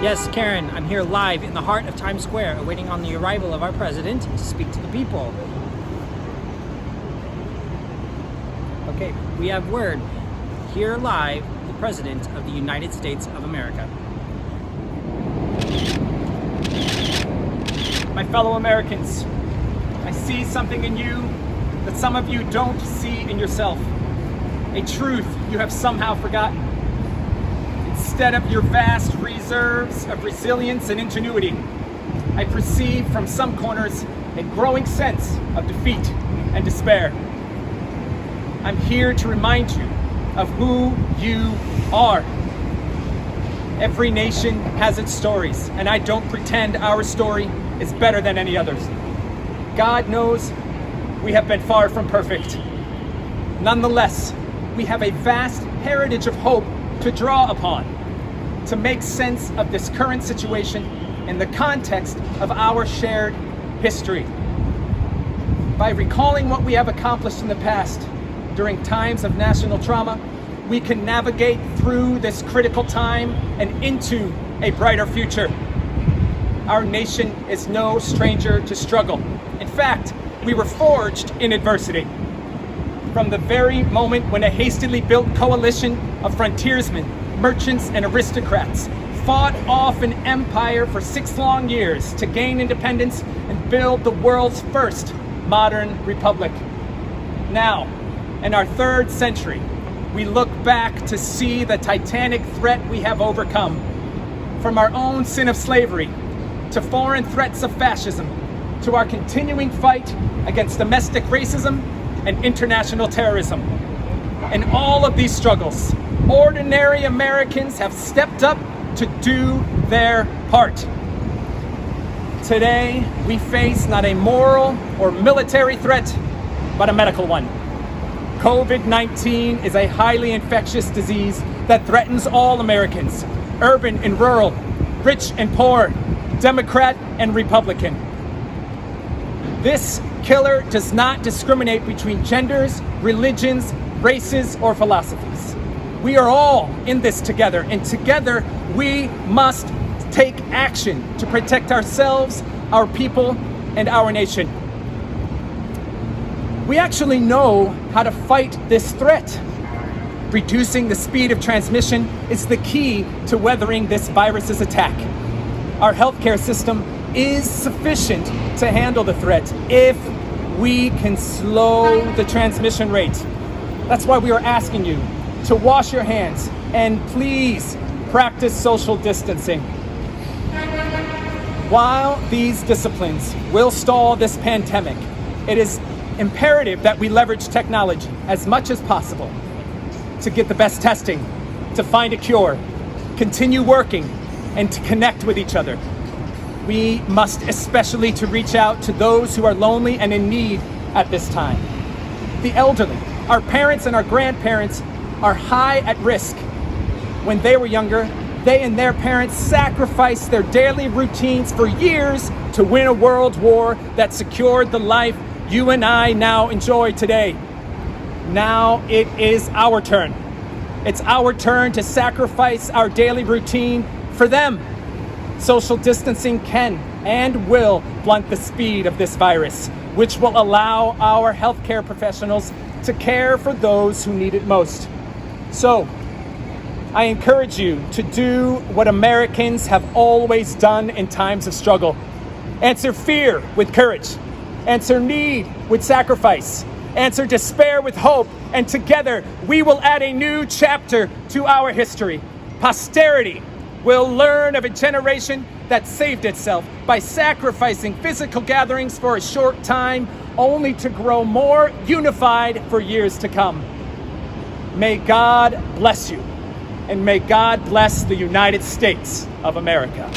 Yes, Karen, I'm here live in the heart of Times Square, awaiting on the arrival of our president to speak to the people. Okay, we have word. Here live, the President of the United States of America. My fellow Americans, I see something in you that some of you don't see in yourself. A truth you have somehow forgotten. Instead of your vast reserves of resilience and ingenuity, I perceive from some corners a growing sense of defeat and despair. I'm here to remind you of who you are. Every nation has its stories, and I don't pretend our story is better than any others. God knows we have been far from perfect. Nonetheless, we have a vast heritage of hope to draw upon, to make sense of this current situation in the context of our shared history. By recalling what we have accomplished in the past during times of national trauma, we can navigate through this critical time and into a brighter future. Our nation is no stranger to struggle. In fact, we were forged in adversity. From the very moment when a hastily built coalition of frontiersmen, merchants, and aristocrats fought off an empire for 6 long years to gain independence and build the world's first modern republic. Now, in our 3rd century, we look back to see the titanic threat we have overcome. From our own sin of slavery, to foreign threats of fascism, to our continuing fight against domestic racism and international terrorism. In all of these struggles, ordinary Americans have stepped up to do their part. Today, we face not a moral or military threat, but a medical one. COVID-19 is a highly infectious disease that threatens all Americans, urban and rural, rich and poor, Democrat and Republican. This killer does not discriminate between genders, religions, races, or philosophies. We are all in this together, and together we must take action to protect ourselves, our people, and our nation. We actually know how to fight this threat. Reducing the speed of transmission is the key to weathering this virus's attack. Our healthcare system is sufficient to handle the threat if we can slow the transmission rate. That's why we are asking you to wash your hands and please practice social distancing. While these disciplines will stall this pandemic, it is imperative that we leverage technology as much as possible to get the best testing, to find a cure, continue working, and to connect with each other. We must especially to reach out to those who are lonely and in need at this time. The elderly, our parents and our grandparents are high at risk. When they were younger, they and their parents sacrificed their daily routines for years to win a world war that secured the life you and I now enjoy today. Now it is our turn. It's our turn to sacrifice our daily routine for them. Social distancing can and will blunt the speed of this virus, which will allow our healthcare professionals to care for those who need it most. So, I encourage you to do what Americans have always done in times of struggle. Answer fear with courage. Answer need with sacrifice. Answer despair with hope. And together, we will add a new chapter to our history. Posterity will learn of a generation that saved itself by sacrificing physical gatherings for a short time, only to grow more unified for years to come. May God bless you, and may God bless the United States of America.